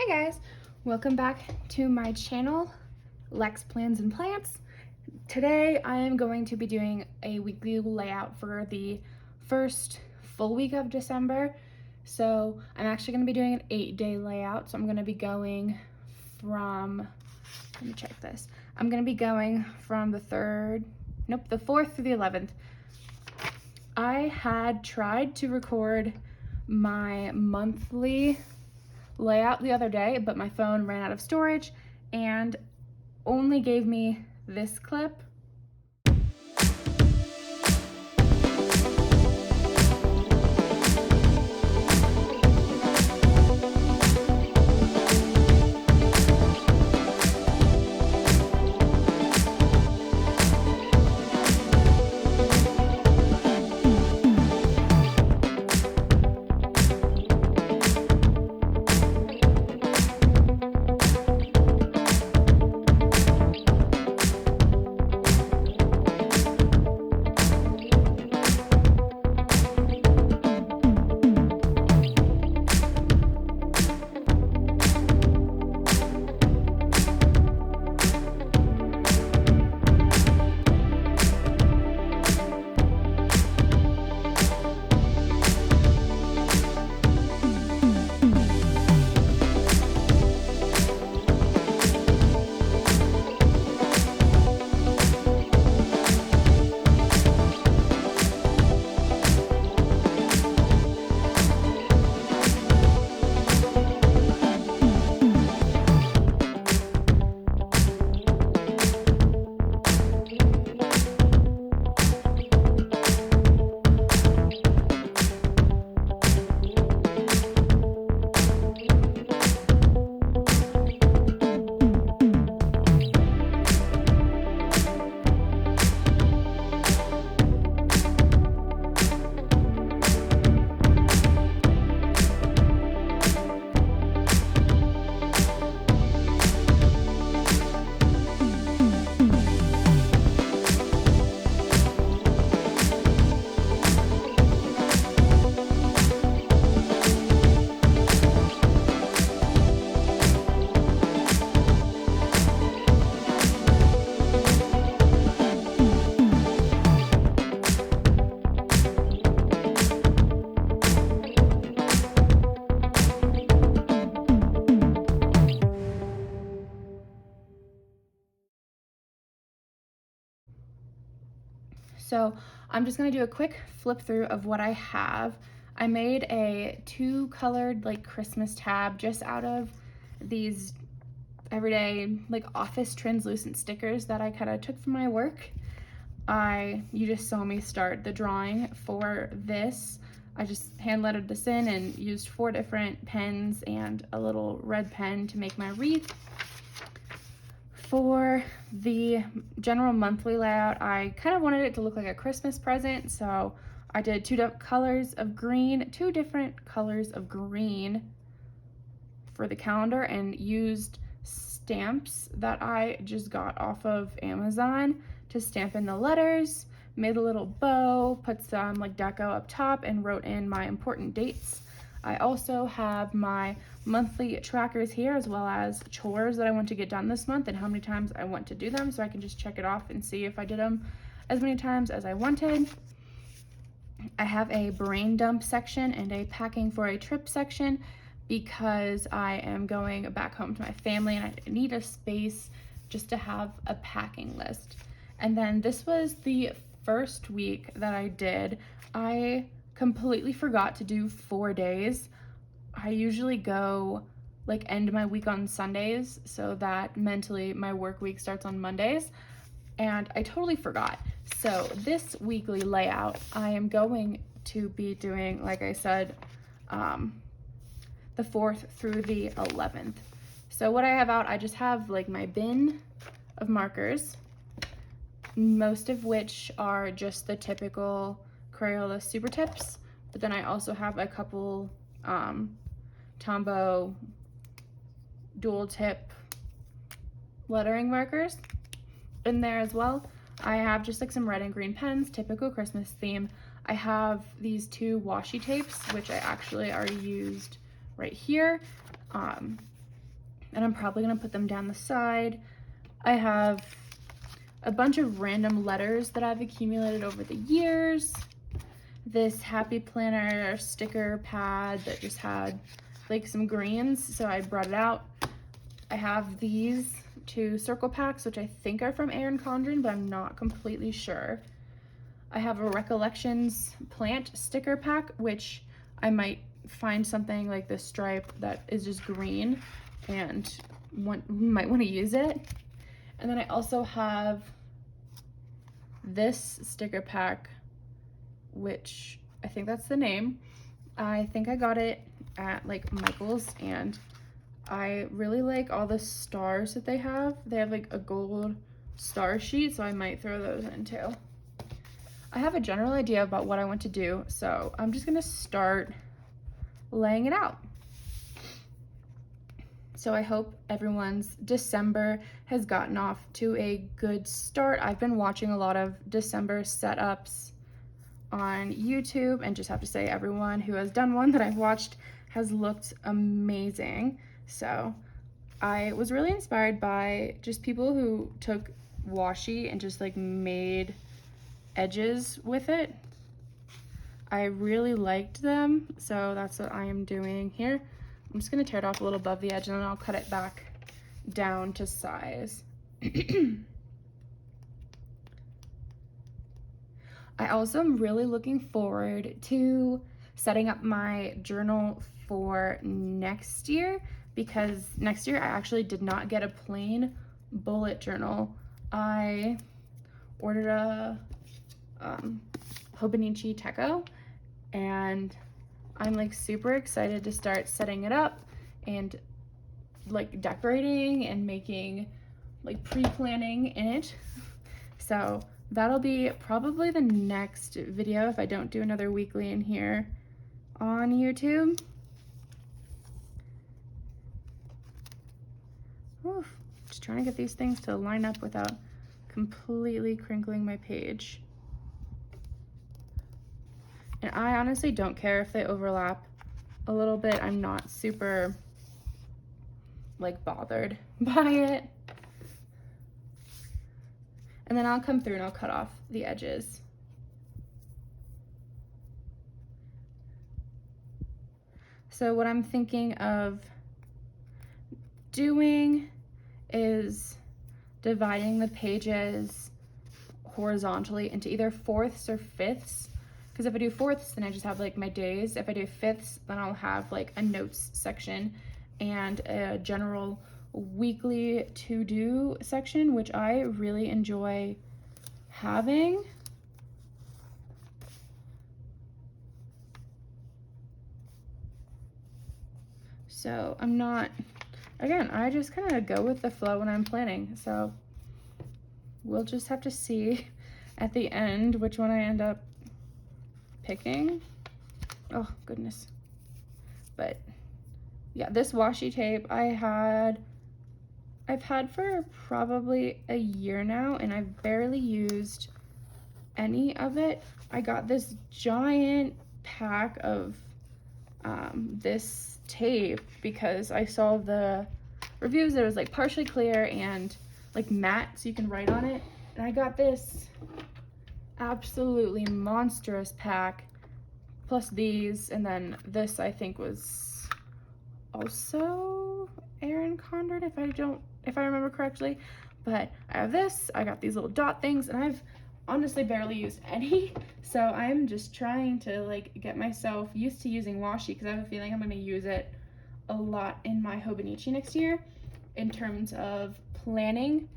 Hi guys, welcome back to my channel, Lex Plans and Plants. Today I am going to be doing a weekly layout for the first full week of December. So I'm actually going to be doing an 8-day layout. So I'm going to be going from, let me check this. I'm going to be going from the 4th through the 11th. I had tried to record my monthly layout the other day, but my phone ran out of storage and only gave me this clip. So I'm just gonna do a quick flip through of what I have. I made a 2-colored like Christmas tab just out of these everyday like office translucent stickers that I kind of took from my work. You just saw me start the drawing for this. I just hand lettered this in and used 4 different pens and a little red pen to make my wreath. For the general monthly layout, I kind of wanted it to look like a Christmas present, so I did 2 different colors of green for the calendar and used stamps that I just got off of Amazon to stamp in the letters, made a little bow, put some like deco up top, and wrote in my important dates. I also have my monthly trackers here, as well as chores that I want to get done this month and how many times I want to do them, so I can just check it off and see if I did them as many times as I wanted. I have a brain dump section and a packing for a trip section because I am going back home to my family and I need a space just to have a packing list. And then this was the first week that I did. I completely forgot to do 4 days. I usually go like end my week on Sundays so that mentally my work week starts on Mondays, and I totally forgot. So this weekly layout, I am going to be doing, like I said, the 4th through the 11th. So what I have out, I just have like my bin of markers, most of which are just the typical Crayola Super Tips, but then I also have a couple Tombow dual tip lettering markers in there as well. I have just like some red and green pens, typical Christmas theme. I have these two washi tapes, which I actually already used right here. and I'm probably gonna put them down the side. I have a bunch of random letters that I've accumulated over the years. This Happy Planner sticker pad that just had like some greens, so I brought it out. I have these two circle packs, which I think are from Erin Condren, but I'm not completely sure. I have a Recollections plant sticker pack, which I might find something like this stripe that is just green and might want to use it. And then I also have this sticker pack, which I think that's the name. I think I got it at like Michael's, and I really like all the stars that they have. They have like a gold star sheet, so I might throw those in too. I have a general idea about what I want to do, so I'm just gonna start laying it out. So I hope everyone's December has gotten off to a good start. I've been watching a lot of December setups on YouTube, and just have to say everyone who has done one that I've watched has looked amazing. So I was really inspired by just people who took washi and just like made edges with it. I really liked them, so that's what I am doing here. I'm just gonna tear it off a little above the edge, and then I'll cut it back down to size. I also am really looking forward to setting up my journal for next year, because next year I actually did not get a plain bullet journal. I ordered a Hobonichi Techo, and I'm like super excited to start setting it up and like decorating and making like pre-planning in it. So that'll be probably the next video if I don't do another weekly in here on YouTube. Oof, just trying to get these things to line up without completely crinkling my page. And I honestly don't care if they overlap a little bit. I'm not super like bothered by it. And then I'll come through and I'll cut off the edges. So what I'm thinking of doing is dividing the pages horizontally into either fourths or fifths. Because if I do fourths, then I just have like my days. If I do fifths, then I'll have like a notes section and a general weekly to-do section, which I really enjoy having. So I'm not, again, I just kind of go with the flow when I'm planning. So we'll just have to see at the end which one I end up picking. Oh goodness. But yeah, this washi tape I've had for probably a year now, and I've barely used any of it. I got this giant pack of this tape because I saw the reviews that it was like partially clear and like matte, so you can write on it. And I got this absolutely monstrous pack, plus these, and then this I think was also Erin Condren, if I remember correctly. But I have this, I got these little dot things, and I've honestly barely used any. So I'm just trying to like get myself used to using washi, because I have a feeling I'm going to use it a lot in my Hobonichi next year in terms of planning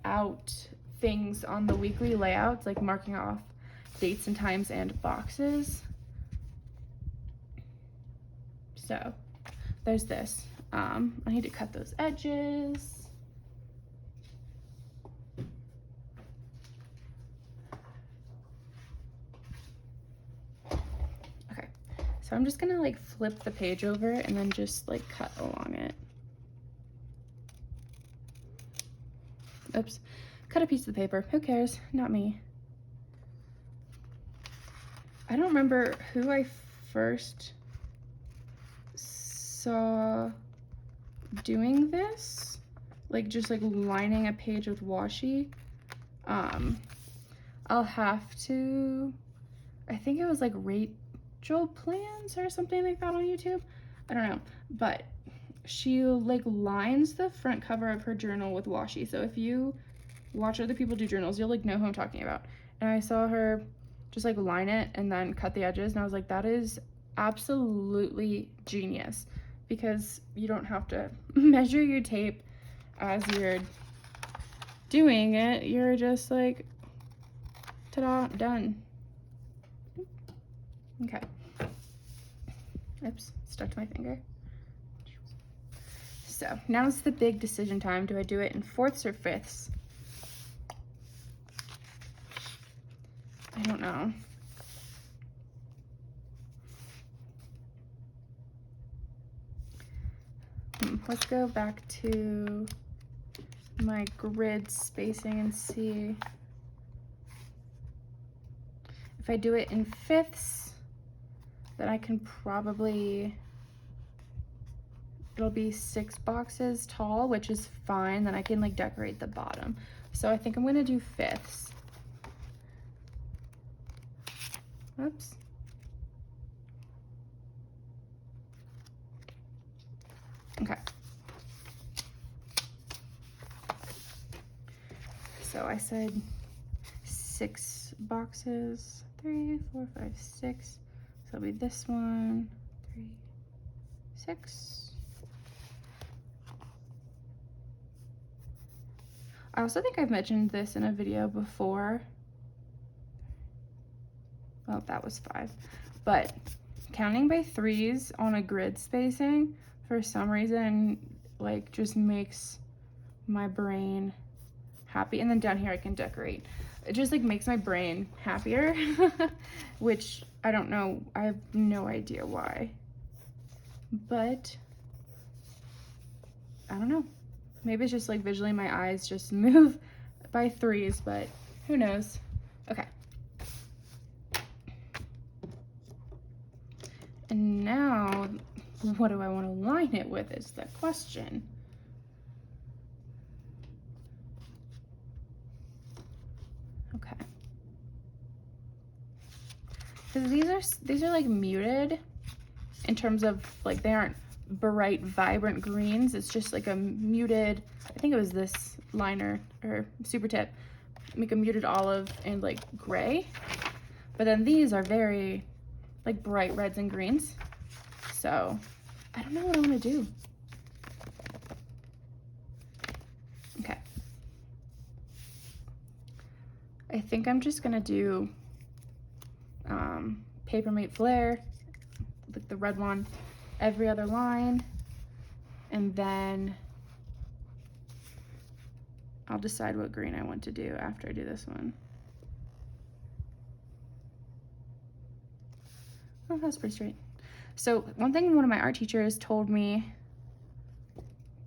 out things on the weekly layouts, like marking off dates and times and boxes. So there's this. I need to cut those edges. Okay, so I'm just gonna like flip the page over and then just like cut along it. Oops, cut a piece of the paper. Who cares? Not me. I don't remember who I first saw doing this, like just like lining a page with washi, I'll have to, I think it was like Rachel Plans or something like that on YouTube. I don't know, but she like lines the front cover of her journal with washi. So if you watch other people do journals, you'll like know who I'm talking about. And I saw her just like line it and then cut the edges, and I was like, that is absolutely genius, because you don't have to measure your tape as you're doing it. You're just like, ta-da, done. Okay. Oops, stuck to my finger. So now is the big decision time. Do I do it in 4ths or 5ths? I don't know. Let's go back to my grid spacing and see. If I do it in 5ths, then I can probably, it'll be 6 boxes tall, which is fine. Then I can like decorate the bottom. So I think I'm gonna do 5ths. Oops. Okay. So I said 6 boxes, 3, 4, 5, 6. So it'll be this one, 3, 6. I also think I've mentioned this in a video before. Well, that was 5. But counting by 3s on a grid spacing, for some reason, like just makes my brain happy. And then down here I can decorate. It just like makes my brain happier, which I don't know, I have no idea why. But I don't know. Maybe it's just like visually my eyes just move by 3s, but who knows? Okay. And now, what do I want to line it with is the question. Okay. Because these are like muted in terms of like they aren't bright, vibrant greens. It's just like a muted, I think it was this liner or super tip, make a muted olive and like gray. But then these are very like bright reds and greens. So I don't know what I want to do. Okay. I think I'm just gonna do Papermate Flare, like the red one, every other line, and then I'll decide what green I want to do after I do this one. Oh, that's pretty straight. So one thing one of my art teachers told me,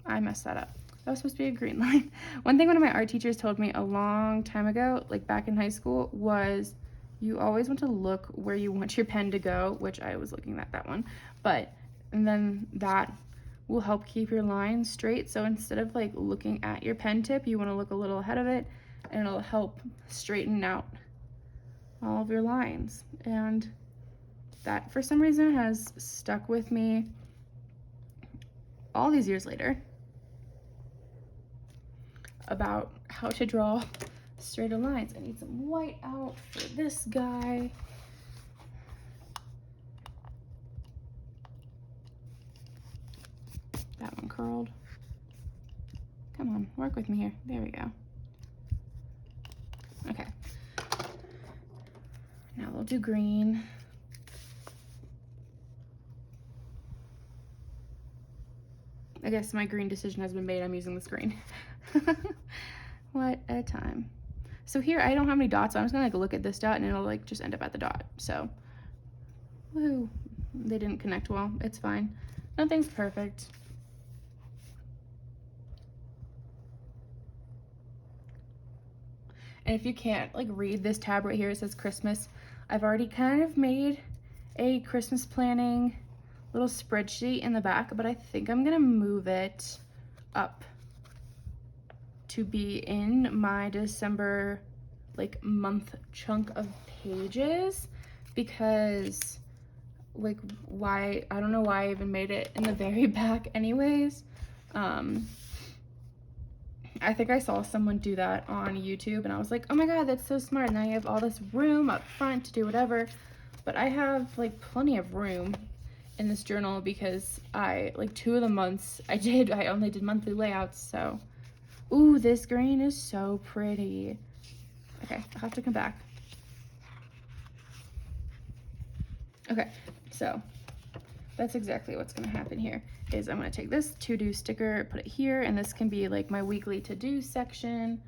I messed that up. That was supposed to be a green line. One thing one of my art teachers told me a long time ago, like back in high school, was you always want to look where you want your pen to go, which I was looking at that one, and then that will help keep your lines straight. So instead of like looking at your pen tip, you want to look a little ahead of it, and it'll help straighten out all of your lines. And that for some reason has stuck with me all these years later about how to draw straighter lines. I need some white out for this guy. That one curled. Come on, work with me here. There we go. Okay. Now we'll do green. I guess my green decision has been made. I'm using this green. What a time. So here I don't have any dots, so I'm just gonna like look at this dot and it'll like just end up at the dot. So, woo, they didn't connect well. It's fine. Nothing's perfect. And if you can't like read this tab right here, it says Christmas. I've already kind of made a Christmas planning little spreadsheet in the back, but I think I'm gonna move it up to be in my December like month chunk of pages, because like why, I don't know why I even made it in the very back anyways. I think I saw someone do that on YouTube and I was like, oh my god, that's so smart. Now you have all this room up front to do whatever. But I have like plenty of room in this journal because I, like 2 of the months I only did monthly layouts, so. Ooh, this green is so pretty. Okay, I'll have to come back. Okay, so that's exactly what's gonna happen here, is I'm gonna take this to-do sticker, put it here, and this can be like my weekly to-do section.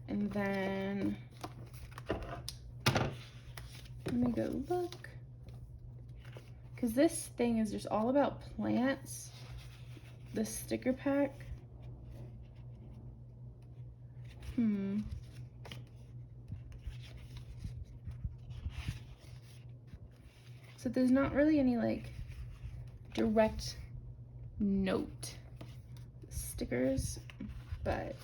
And then, let me go look. Because this thing is just all about plants, this sticker pack. So there's not really any like direct note stickers, but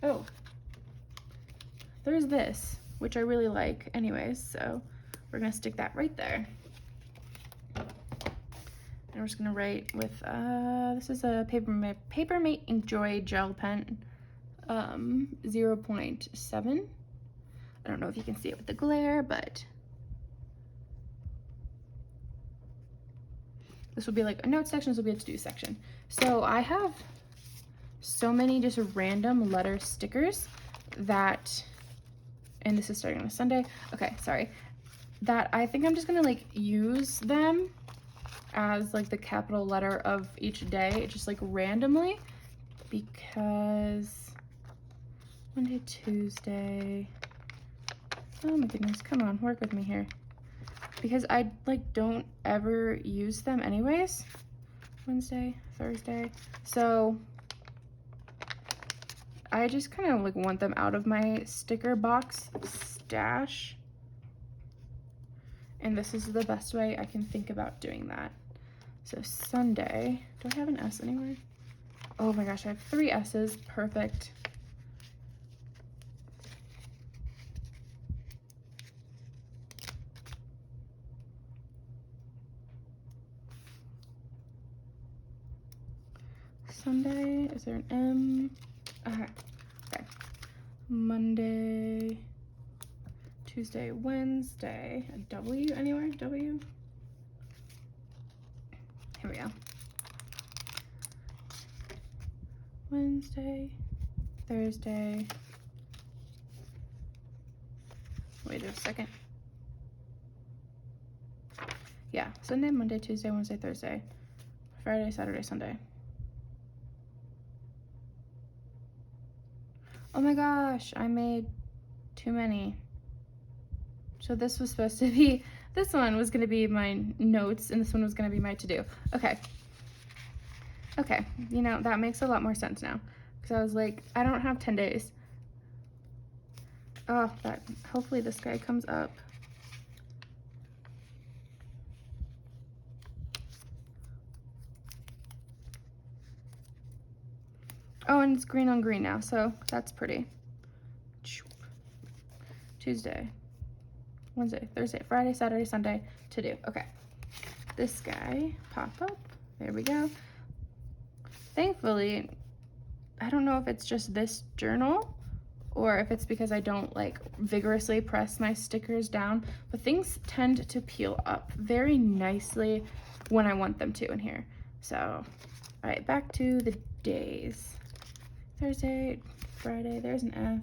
oh, there's this, which I really like anyways, so we're gonna stick that right there. And we're just gonna write with, this is a Papermate Inkjoy gel pen, 0.7. I don't know if you can see it with the glare, but this will be like a note section, this will be a to-do section. So I have so many just random letter stickers that, and this is starting on a Sunday, okay, sorry, that I think I'm just gonna like use them as like the capital letter of each day, just like randomly, because Monday, Tuesday, oh my goodness, come on, work with me here. Because I like don't ever use them anyways. Wednesday, Thursday. So I just kind of like want them out of my sticker box stash. And this is the best way I can think about doing that. So Sunday, do I have an S anywhere? Oh my gosh, I have 3 S's, perfect. Sunday, is there an M? Okay. Monday, Tuesday, Wednesday, a W anywhere? W? Here we go. Wednesday, Thursday. Wait a second. Yeah, Sunday, Monday, Tuesday, Wednesday, Thursday, Friday, Saturday, Sunday. Oh my gosh, I made too many. So this was supposed to be, this one was gonna be my notes and this one was gonna be my to-do. Okay. Okay, you know, that makes a lot more sense now. Because I was like, I don't have 10 days. Oh, hopefully this guy comes up. Oh, and it's green on green now, so that's pretty. Tuesday, Wednesday, Thursday, Friday, Saturday, Sunday, to do. Okay. This guy, pop up. There we go. Thankfully, I don't know if it's just this journal or if it's because I don't like vigorously press my stickers down, but things tend to peel up very nicely when I want them to in here. So, all right, back to the days. Thursday, Friday, there's an F.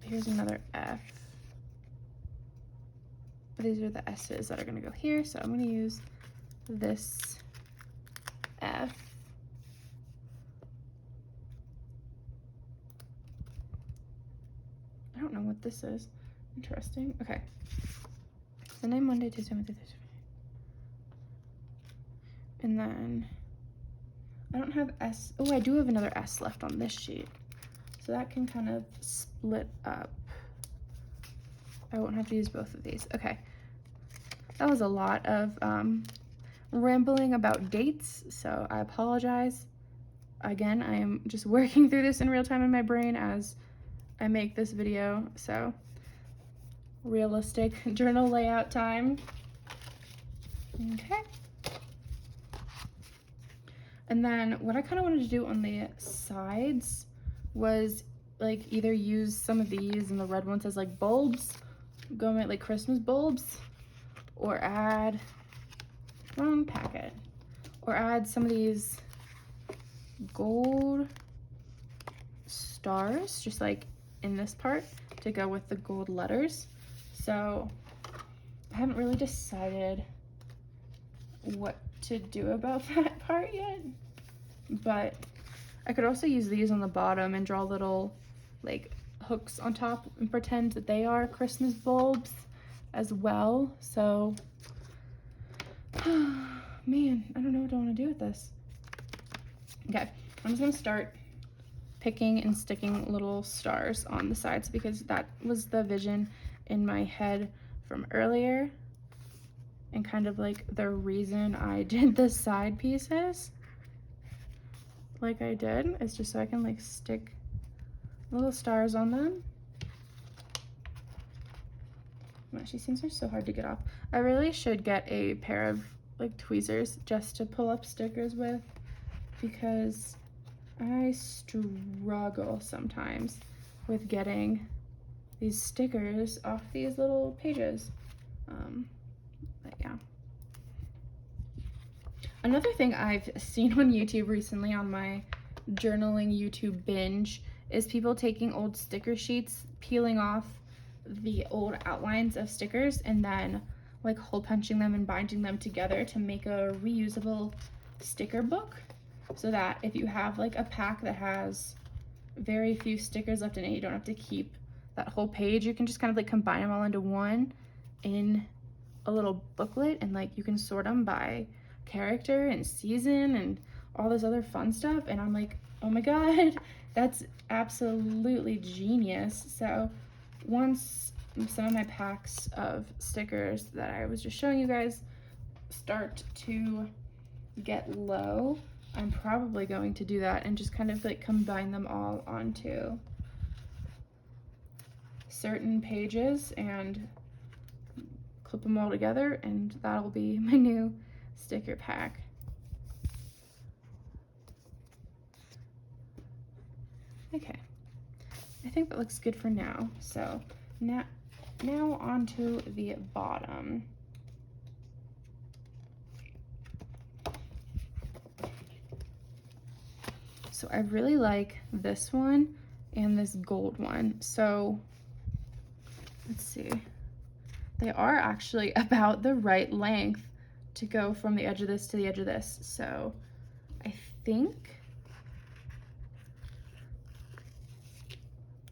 Here's another F. But these are the S's that are gonna go here, so I'm gonna use this F. I don't know what this is. Interesting. Okay. Sunday, Monday, Tuesday, Wednesday, Thursday. And then I don't have S. Oh, I do have another S left on this sheet. So that can kind of split up. I won't have to use both of these. Okay. that was a lot of rambling about dates, so I apologize. Again, I am just working through this in real time in my brain as I make this video, so realistic journal layout time. Okay. And then what I kind of wanted to do on the sides was like either use some of these and the red ones as like bulbs, go make like Christmas bulbs, or add, wrong packet, or add some of these gold stars just like in this part to go with the gold letters. So I haven't really decided what to do about that part yet, but I could also use these on the bottom and draw little like hooks on top and pretend that they are Christmas bulbs as well. So man, I don't know what I want to do with this. Okay, I'm just gonna start picking and sticking little stars on the sides because that was the vision in my head from earlier, and kind of like the reason I did the side pieces like I did is just so I can like stick little stars on them. Gosh, these things are so hard to get off. I really should get a pair of like tweezers just to pull up stickers with, because I struggle sometimes with getting these stickers off these little pages. But yeah. Another thing I've seen on YouTube recently on my journaling YouTube binge is people taking old sticker sheets, peeling off the old outlines of stickers, and then like hole punching them and binding them together to make a reusable sticker book, so that if you have like a pack that has very few stickers left in it, you don't have to keep that whole page. You can just kind of like combine them all into one in a little booklet, and like you can sort them by character and season and all this other fun stuff. And I'm like, oh my god, that's absolutely genius. So once some of my packs of stickers that I was just showing you guys start to get low, I'm probably going to do that and just kind of like combine them all onto certain pages and clip them all together, and that'll be my new sticker pack. Okay, I think that looks good for now. So now onto the bottom. So I really like this one and this gold one. So let's see. They are actually about the right length to go from the edge of this to the edge of this. So I think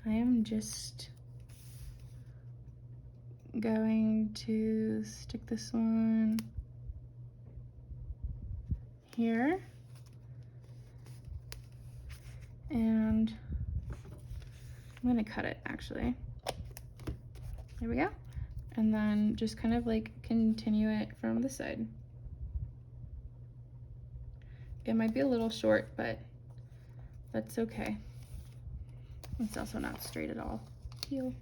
I am just going to stick this one here, and I'm gonna cut it actually. There we go. And then just kind of like continue it from the side. It might be a little short, but that's okay. It's also not straight at all. Heel.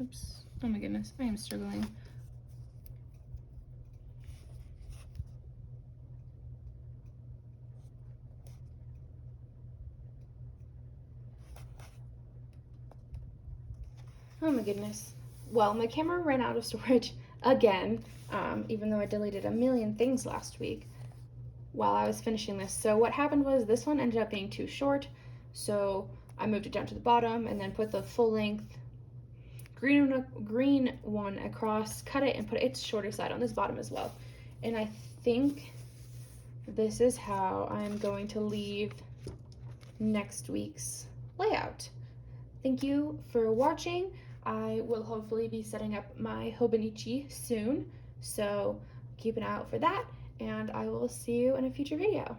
Oops. Oh my goodness, I am struggling. Oh my goodness. Well, my camera ran out of storage again, even though I deleted a million things last week while I was finishing this. So what happened was this one ended up being too short, so I moved it down to the bottom and then put the full length green one across, cut it, and put its shorter side on this bottom as well. And I think this is how I'm going to leave next week's layout. Thank you for watching. I will hopefully be setting up my Hobonichi soon, so keep an eye out for that, and I will see you in a future video.